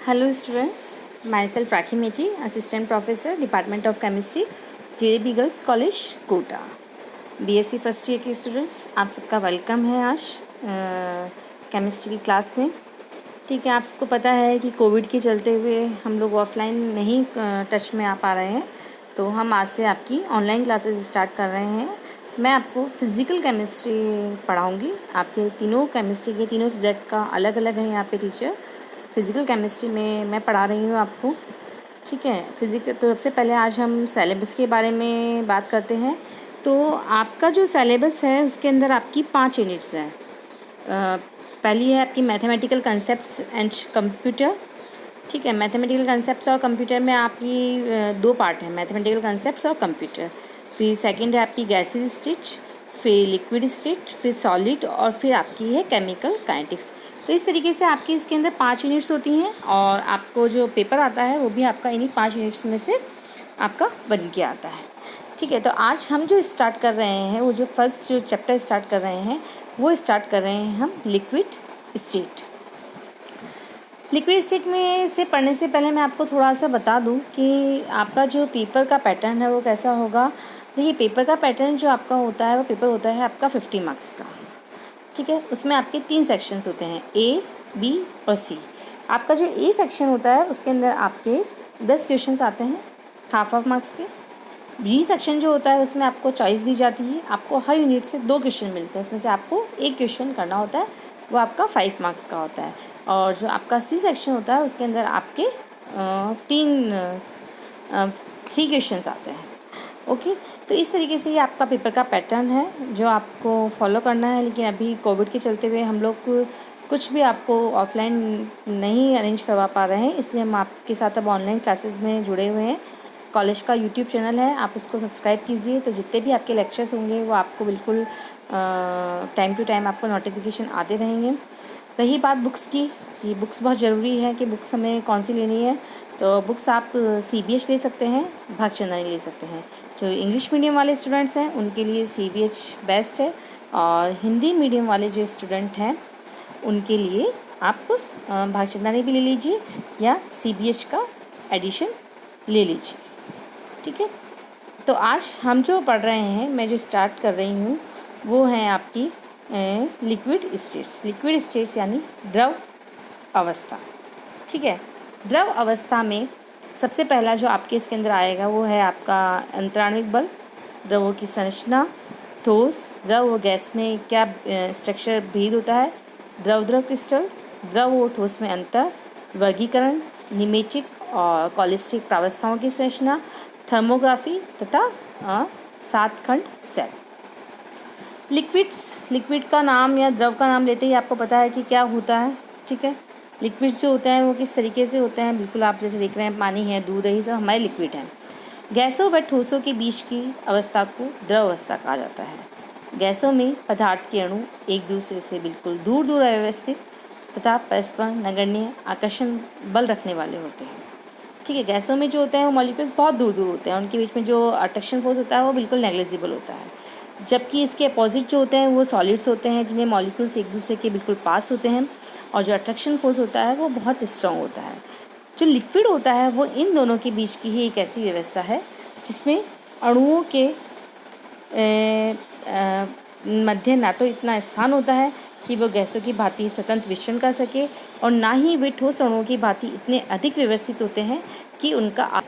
Hello students, myself Rakhi Meti, Assistant Professor, Department of Chemistry, JDB Girls College, Kota. BSc first year के students, आप सबका welcome है आज chemistry की class में। ठीक है, आप सबको पता है कि कोविड के चलते हुए हम लोग ऑफलाइन नहीं टच में आ पा रहे हैं, तो हम आज से आपकी ऑनलाइन क्लासेस स्टार्ट कर रहे हैं। मैं आपको फिज़िकल केमिस्ट्री पढ़ाऊँगी। आपके तीनों केमिस्ट्री के तीनों सब्जेक्ट का अलग अलग है यहाँ पे टीचर। फ़िज़िकल केमिस्ट्री में मैं पढ़ा रही हूँ आपको। ठीक है, तो सबसे पहले आज हम सिलेबस के बारे में बात करते हैं। तो आपका जो सिलेबस है उसके अंदर आपकी 5 यूनिट्स हैं। पहली है आपकी मैथमेटिकल कंसेप्ट्स एंड कंप्यूटर। ठीक है, मैथमेटिकल कंसेप्ट्स और कंप्यूटर में आपकी 2 पार्ट हैं, मैथमेटिकल कंसेप्ट्स और कंप्यूटर। फिर सेकंड है आपकी गैसेस स्टेट, फिर लिक्विड स्टेट, फिर सॉलिड, और फिर आपकी है केमिकल काइनेटिक्स। तो इस तरीके से आपकी इसके अंदर 5 यूनिट्स होती हैं, और आपको जो पेपर आता है वो भी आपका इन्हीं 5 यूनिट्स में से आपका बन के आता है। ठीक है, तो आज हम जो स्टार्ट कर रहे हैं, वो जो फर्स्ट जो चैप्टर स्टार्ट कर रहे हैं वो स्टार्ट कर रहे हैं हम लिक्विड स्टेट। लिक्विड स्टेट में से पढ़ने से पहले मैं आपको थोड़ा सा बता दूं कि आपका जो पेपर का पैटर्न है वो कैसा होगा। देखिए, पेपर का पैटर्न जो आपका होता है वो पेपर होता है आपका 50 मार्क्स का। ठीक है, उसमें आपके 3 सेक्शंस होते हैं, ए, बी और सी। आपका जो ए सेक्शन होता है उसके अंदर आपके 10 क्वेश्चंस आते हैं हाफ मार्क्स के। बी सेक्शन जो होता है उसमें आपको चॉइस दी जाती है, आपको हर यूनिट से 2 क्वेश्चन मिलते हैं, उसमें से आपको 1 क्वेश्चन करना होता है, वो आपका 5 मार्क्स का होता है। और जो आपका सी सेक्शन होता है उसके अंदर आपके 3 क्वेश्चंस आते हैं। ओके, तो इस तरीके से ये आपका पेपर का पैटर्न है जो आपको फॉलो करना है। लेकिन अभी कोविड के चलते हुए हम लोग कुछ भी आपको ऑफलाइन नहीं अरेंज करवा पा रहे हैं, इसलिए हम आपके साथ अब ऑनलाइन क्लासेस में जुड़े हुए हैं। कॉलेज का यूट्यूब चैनल है, आप उसको सब्सक्राइब कीजिए, तो जितने भी आपके लेक्चर्स होंगे वो आपको बिल्कुल टाइम टू टाइम आपको नोटिफिकेशन आते रहेंगे। रही बात बुक्स की, ये बुक्स बहुत ज़रूरी है कि बुक्स हमें कौन सी लेनी है। तो बुक्स आप CBH ले सकते हैं, भागचंदानी ले सकते हैं। जो इंग्लिश मीडियम वाले स्टूडेंट्स हैं उनके लिए CBH बेस्ट है, और हिंदी मीडियम वाले जो स्टूडेंट हैं उनके लिए आप भागचंदानी भी ले लीजिए या CBH का एडिशन ले लीजिए। ठीक है, तो आज हम जो पढ़ रहे हैं, मैं जो स्टार्ट कर रही हूँ वो है आपकी लिक्विड स्टेट्स। लिक्विड स्टेट्स यानी द्रव अवस्था। ठीक है, द्रव अवस्था में सबसे पहला जो आपके इसके अंदर आएगा वो है आपका अंतराण्विक बल, द्रवों की संरचना, ठोस, द्रव और गैस में क्या स्ट्रक्चर भेद होता है, द्रव द्रव क्रिस्टल, द्रव और ठोस में अंतर, वर्गीकरण, निमेटिक और कॉलिस्टिक प्रावस्थाओं की संरचना, थर्मोग्राफी तथा 7 खंड सेल। लिक्विड का नाम या द्रव का नाम लेते ही आपको पता है कि क्या होता है। ठीक है, लिक्विड्स जो होते हैं वो किस तरीके से होते हैं, बिल्कुल आप जैसे देख रहे हैं पानी है, दूध है, ये सब हमारे लिक्विड हैं। गैसों व ठोसों के बीच की अवस्था को द्रव अवस्था कहा जाता है। गैसों में पदार्थ के अणु एक दूसरे से बिल्कुल दूर दूर अव्यवस्थित तथा परस्पर नगण्य आकर्षण बल रखने वाले होते हैं। ठीक है, गैसों में जो होते हैं वो मॉलिक्यूल्स बहुत दूर दूर होते हैं, उनके बीच में जो अट्रैक्शन फोर्स होता है वो बिल्कुल नेग्लिजिबल होता है। जबकि इसके अपोजिट जो होते हैं वो सॉलिड्स होते हैं, जिन्हें मॉलिक्यूल्स एक दूसरे के बिल्कुल पास होते हैं, और जो अट्रैक्शन फोर्स होता है वो बहुत स्ट्रॉन्ग होता है। जो लिक्विड होता है वो इन दोनों के बीच की ही एक ऐसी व्यवस्था है जिसमें अणुओं के मध्य ना तो इतना स्थान होता है कि वो गैसों की भांति स्वतंत्र विचरण कर सके, और ना ही वे ठोस अणुओं की भांति इतने अधिक व्यवस्थित होते हैं कि उनका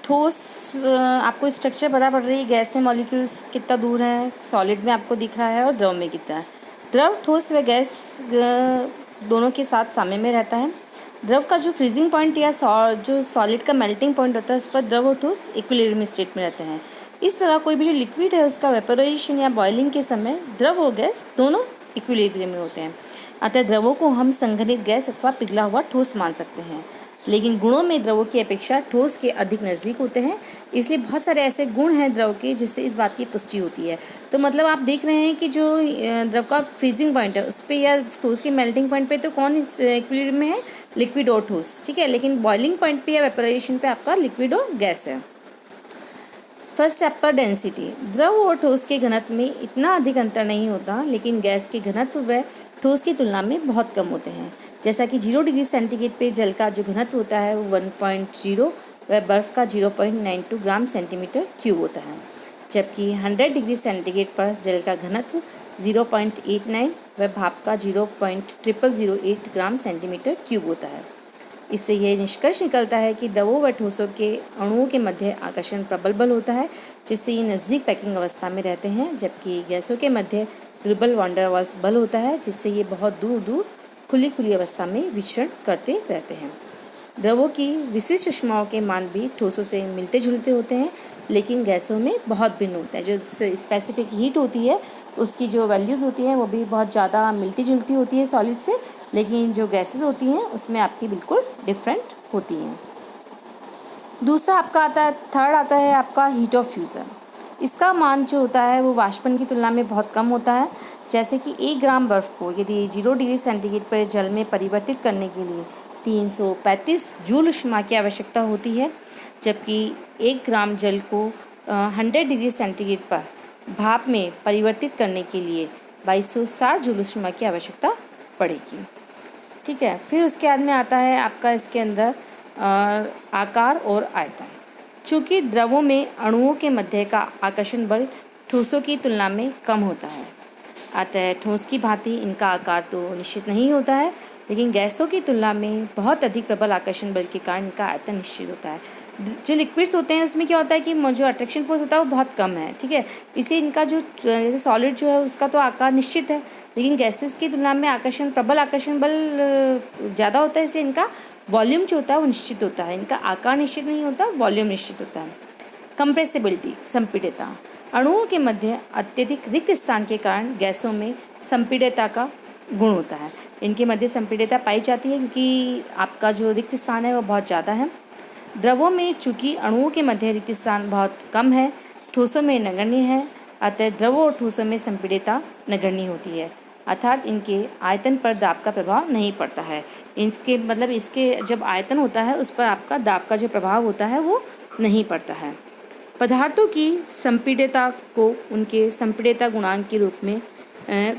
ठोस आपको स्ट्रक्चर पता पड़ रही है, गैस से मॉलिक्यूल्स कितना दूर है, सॉलिड में आपको दिख रहा है, और द्रव में कितना है। द्रव, ठोस व गैस दोनों के साथ साम्य में रहता है। द्रव का जो फ्रीजिंग पॉइंट या जो सॉलिड का मेल्टिंग पॉइंट होता है उस पर द्रव और ठोस इक्विलिब्रियम स्टेट में रहते हैं। इस प्रकार कोई भी जो लिक्विड है उसका वेपोराइजेशन या बॉइलिंग के समय द्रव और गैस दोनों इक्विलिब्रियम में होते हैं। अतः द्रवों को हम संघनित गैस अथवा पिघला हुआ ठोस मान सकते हैं, लेकिन गुणों में द्रवों की अपेक्षा ठोस के अधिक नज़दीक होते हैं। इसलिए बहुत सारे ऐसे गुण हैं द्रव के जिससे इस बात की पुष्टि होती है। तो मतलब आप देख रहे हैं कि जो द्रव का फ्रीजिंग पॉइंट है उस पर या ठोस के मेल्टिंग पॉइंट पे तो कौन इस इक्विलिब्रियम में है, लिक्विड और ठोस। ठीक है, लेकिन बॉइलिंग पॉइंट पे या वेपोराइजेशन पे आपका लिक्विड और गैस है। फर्स्ट स्टेप पर डेंसिटी। द्रव और ठोस के घनत्व में इतना अधिक अंतर नहीं होता, लेकिन गैस के घनत्व व ठोस की तुलना में बहुत कम होते हैं। जैसा कि 0 डिग्री सेंटीग्रेड पे जल का जो घनत्व होता है वो 1.0 व बर्फ़ का 0.92 ग्राम सेंटीमीटर क्यूब होता है, जबकि 100 डिग्री सेंटीग्रेड पर जल का घनत्व 0.89 व भाप का 0.0008 ग्राम सेंटीमीटर क्यूब होता है। इससे यह निष्कर्ष निकलता है कि द्रवों व ठोसों के अणुओं के मध्य आकर्षण प्रबल बल होता है, जिससे ये नज़दीक पैकिंग अवस्था में रहते हैं, जबकि गैसों के मध्य दुर्बल वैन डर वाल्स बल होता है, जिससे ये बहुत दूर दूर खुली अवस्था में विचरण करते रहते हैं। द्रवों की विशिष्ट ऊष्माओं के मान भी ठोसों से मिलते जुलते होते हैं, लेकिन गैसों में बहुत भिन्न होते हैं। जो स्पेसिफिक हीट होती है उसकी जो वैल्यूज़ होती हैं वो भी बहुत ज़्यादा मिलती जुलती होती है सॉलिड से, लेकिन जो गैसेस होती हैं उसमें आपकी बिल्कुल डिफरेंट होती हैं। दूसरा आपका आता है, थर्ड आता है आपका हीट ऑफ फ्यूज़न। इसका मान जो होता है वो वाष्पन की तुलना में बहुत कम होता है। जैसे कि 1 ग्राम बर्फ़ को यदि 0 डिग्री सेंटीग्रेड पर जल में परिवर्तित करने के लिए 335 जूल ऊष्मा की आवश्यकता होती है, जबकि 1 ग्राम जल को 100 डिग्री सेंटीग्रेड पर भाप में परिवर्तित करने के लिए 2260 जूल ऊष्मा की आवश्यकता पड़ेगी। ठीक है, फिर उसके बाद में आता है आपका इसके अंदर आकार और आयतन। चूँकि द्रवों में अणुओं के मध्य का आकर्षण बल ठोसों की तुलना में कम होता है, अतः ठोस की भांति इनका आकार तो निश्चित नहीं होता है, लेकिन गैसों की तुलना में बहुत अधिक प्रबल आकर्षण बल के कारण इनका आयतन निश्चित होता है। जो लिक्विड्स होते हैं उसमें क्या होता है कि जो अट्रैक्शन फोर्स होता है वो बहुत कम है, ठीक है, इसे इनका जो जैसे सॉलिड जो है उसका तो आकार निश्चित है, लेकिन गैसेस की तुलना में प्रबल आकर्षण बल ज़्यादा होता है, इससे इनका वॉल्यूम जो होता है वो निश्चित होता है, इनका आकार निश्चित नहीं होता, वॉल्यूम निश्चित होता है। कंप्रेसिबिलिटी, संपीड्यता। अणुओं के मध्य अत्यधिक रिक्त स्थान के कारण गैसों में संपीड्यता का गुण होता है। इनके मध्य संपीड्यता पाई जाती है क्योंकि आपका जो रिक्त स्थान है वो बहुत ज़्यादा है। द्रवों में चूँकि अणुओं के मध्य रिक्त स्थान बहुत कम है, ठोसों में नगण्य है, अतः द्रवों और ठोसों में संपीड्यता नगण्य होती है, अर्थात इनके आयतन पर दाब का प्रभाव नहीं पड़ता है। इसके जब आयतन होता है उस पर आपका दाब का जो प्रभाव होता है वो नहीं पड़ता है। पदार्थों की संपीड्यता को उनके संपीड्यता गुणांक के रूप में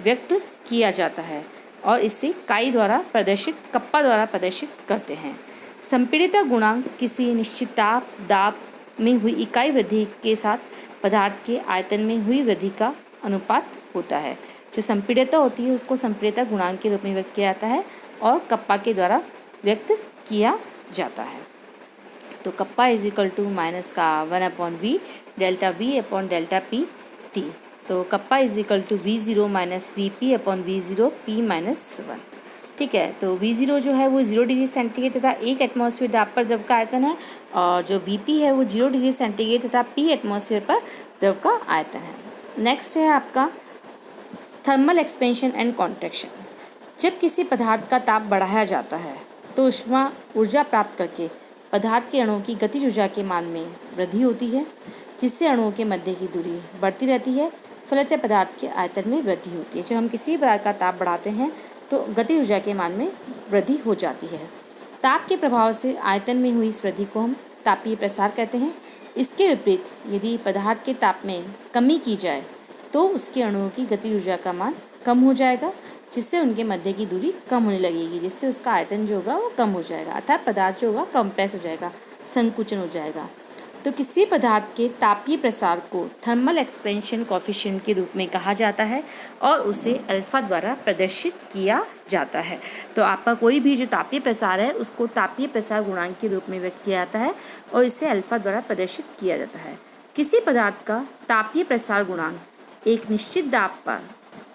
व्यक्त किया जाता है और इसे कप्पा द्वारा प्रदर्शित करते हैं। संपीड्यता गुणांक किसी निश्चित दाब में हुई इकाई वृद्धि के साथ पदार्थ के आयतन में हुई वृद्धि का अनुपात होता है। जो संपीड्यता होती है उसको संपीड्यता गुणांक के रूप में व्यक्त किया जाता है और कप्पा के द्वारा व्यक्त किया जाता है। तो kappa is equal to minus का 1/v delta v upon delta p t। तो kappa is equal to v0 minus vp upon v0 p minus 1। ठीक है, तो v0 जो है वो 0 डिग्री सेंटीग्रेड तथा 1 एटमॉस्फेयर दाब पर द्रव का आयतन है, और जो vp है वो 0 डिग्री सेंटीग्रेड तथा p एटमॉस्फेयर पर द्रव का आयतन है। नेक्स्ट है आपका थर्मल एक्सपेंशन एंड कॉन्ट्रैक्शन। जब किसी पदार्थ का ताप बढ़ाया जाता है तो ऊर्जा प्राप्त करके पदार्थ के अणुओं की गतिज ऊर्जा के मान में वृद्धि होती है, जिससे अणुओं के मध्य की दूरी बढ़ती रहती है, फलतः पदार्थ के आयतन में वृद्धि होती है। जब हम किसी पदार्थ का ताप बढ़ाते हैं तो गतिज ऊर्जा के मान में वृद्धि हो जाती है। ताप के प्रभाव से आयतन में हुई इस वृद्धि को हम तापीय प्रसार कहते हैं। इसके विपरीत यदि पदार्थ के ताप में कमी की जाए तो उसके अणुओं की गतिज ऊर्जा का मान कम हो जाएगा, जिससे उनके मध्य की दूरी कम होने लगेगी, जिससे उसका आयतन जो होगा वो कम हो जाएगा, अर्थात पदार्थ जो होगा कंप्रेस हो जाएगा, संकुचन हो जाएगा। तो किसी पदार्थ के तापीय प्रसार को थर्मल एक्सपेंशन कॉफिशिएंट के रूप में कहा जाता है और उसे अल्फा द्वारा प्रदर्शित किया जाता है। तो आपका कोई भी जो तापीय प्रसार है उसको तापीय प्रसार गुणांक के रूप में व्यक्त किया जाता है और इसे अल्फा द्वारा प्रदर्शित किया जाता है। किसी पदार्थ का तापीय प्रसार गुणांक एक निश्चित दाब पर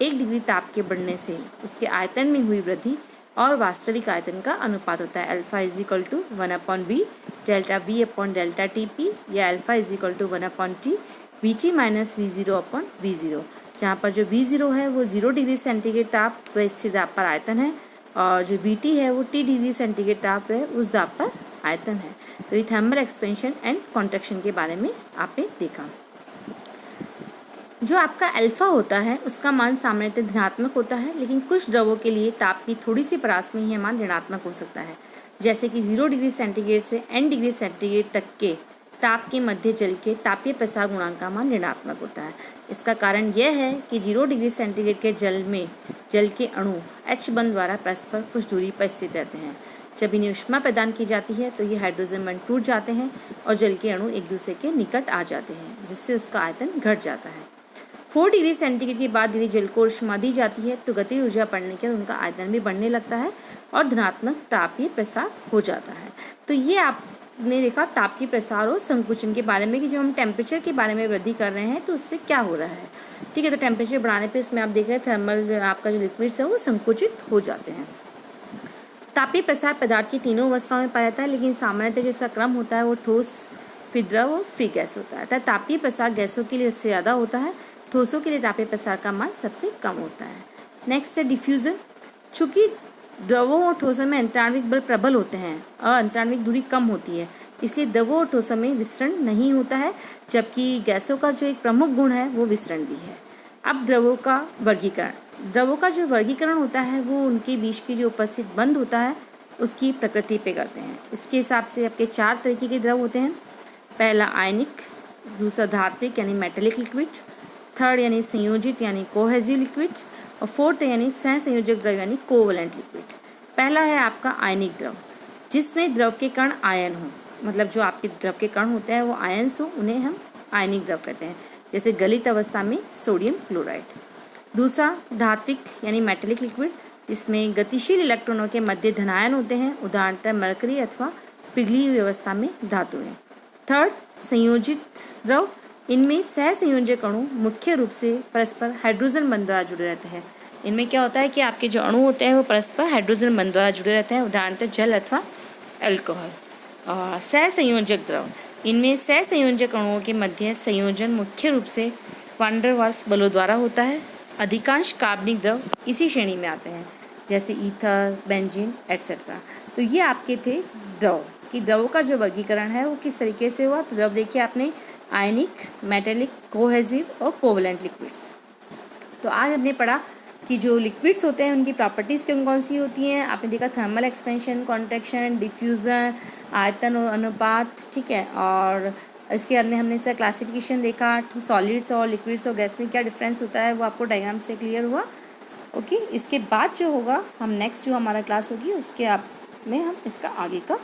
1 डिग्री ताप के बढ़ने से उसके आयतन में हुई वृद्धि और वास्तविक आयतन का अनुपात होता है। Alpha is equal to 1/v delta v upon delta T या alpha is equal to 1/t vt minus v0 upon v0, जहाँ पर जो v0 है वो 0 डिग्री सेंटीग्रेड ताप व स्थिर दाब पर आयतन है, और जो vt है वो t डिग्री सेंटीग्रेड ताप व उस दाब पर आयतन है। तो ये थर्मल एक्सपेंशन एंड कॉन्ट्रैक्शन के बारे में आपने देखा। जो आपका अल्फा होता है उसका मान सामान्यतः धनात्मक होता है, लेकिन कुछ द्रवों के लिए ताप की थोड़ी सी परास में यह मान ऋणात्मक हो सकता है। जैसे कि 0 डिग्री सेंटीग्रेड से n डिग्री सेंटीग्रेड तक के ताप के मध्य जल के तापीय प्रसार गुणांक का मान ऋणात्मक होता है। इसका कारण यह है कि 0 डिग्री सेंटीग्रेड के जल में जल के अणु H बंध द्वारा परस्पर कुछ दूरी पर स्थित रहते हैं। जब इन्हें ऊष्मा प्रदान की जाती है तो ये हाइड्रोजन बंध टूट जाते हैं और जल के अणु एक दूसरे के निकट आ जाते हैं, जिससे उसका आयतन घट जाता है। 4 डिग्री सेंटीग्रेड के बाद यदि जल को ऊष्मा दी जाती है तो गतिज ऊर्जा बढ़ने के उनका आयतन भी बढ़ने लगता है और धनात्मक तापीय प्रसार हो जाता है। तो ये आपने देखा तापीय प्रसार और संकुचन के बारे में कि जब हम टेम्परेचर के बारे में वृद्धि कर रहे हैं तो उससे क्या हो रहा है। ठीक है, तो टेम्परेचर बढ़ाने पे इसमें आप देख रहे हैं थर्मल आपका जो लिक्विड्स है वो संकुचित हो जाते हैं। तापीय प्रसार पदार्थ की तीनों अवस्थाओं में पाया जाता है, लेकिन सामान्यतः जिसका क्रम होता है वो ठोस, फिर द्रव और फिर गैस होता है। अतः तापीय प्रसार गैसों के लिए सबसे ज़्यादा होता है, ठोसों के लिए तापीय प्रसार का मान सबसे कम होता है। नेक्स्ट है डिफ्यूजन। चूँकि द्रवों और ठोसों में अंतराण्विक बल प्रबल होते हैं और अंतराण्विक दूरी कम होती है, इसलिए द्रवों और ठोसों में विसरण नहीं होता है, जबकि गैसों का जो एक प्रमुख गुण है वो विसरण भी है। अब द्रवों का वर्गीकरण। द्रवों का जो वर्गीकरण होता है वो उनके बीच की जो उपस्थित बंध होता है उसकी प्रकृति पे करते हैं। इसके हिसाब से आपके 4 तरीके के द्रव होते हैं। पहला आयनिक, दूसरा धात्विक यानी मेटेलिक लिक्विड, थर्ड यानी संयोजित यानी कोहेसिव लिक्विड, और फोर्थ यानी सहसंयोजक द्रव यानी कोवलेंट लिक्विड। पहला है आपका आयनिक द्रव, जिसमें द्रव के कण आयन हो, मतलब जो आपके द्रव के कण होते हैं वो आयन्स हो, उन्हें हम आयनिक द्रव कहते हैं, जैसे गलित अवस्था में सोडियम क्लोराइड। दूसरा धात्विक यानी मेटेलिक लिक्विड, जिसमें गतिशील इलेक्ट्रॉनों के मध्य धनायन होते हैं, उदाहरणतः मरकरी अथवा पिघली हुई अवस्था में धातुएं। थर्ड संयोजित द्रव, इनमें सहसंयोजक अणु मुख्य रूप से परस्पर हाइड्रोजन बंध द्वारा जुड़े रहते हैं। इनमें क्या होता है कि आपके जो अणु होते हैं वो परस्पर हाइड्रोजन बंध द्वारा जुड़े रहते हैं, उदाहरणतः जल अथवा अल्कोहल। और सहसंयोजक द्रव, इनमें सहसंयोजक अणुओं के मध्य संयोजन मुख्य रूप से वान डेर वाल्स बलों द्वारा होता है। अधिकांश कार्बनिक द्रव इसी श्रेणी में आते हैं, जैसे ईथर, बेंजीन एट्सेट्रा। तो ये आपके थे द्रव, कि द्रवों का जो वर्गीकरण है वो किस तरीके से हुआ। तो द्रव देखिए आपने आयनिक, मेटेलिक, कोहेसिव और कोवलेंट लिक्विड्स। तो आज हमने पढ़ा कि जो लिक्विड्स होते हैं उनकी प्रॉपर्टीज़ कौन कौन सी होती हैं। आपने देखा थर्मल एक्सपेंशन, कॉन्ट्रैक्शन, डिफ्यूज़न, आयतन और अनुपात, ठीक है। और इसके बाद में हमने इसका क्लासिफिकेशन देखा, सॉलिड्स और लिक्विड्स और गैस में क्या डिफरेंस होता है वो आपको डायग्राम से क्लियर हुआ। ओके, इसके बाद जो होगा हम नेक्स्ट जो हमारा क्लास होगी उसके आप में हम इसका आगे का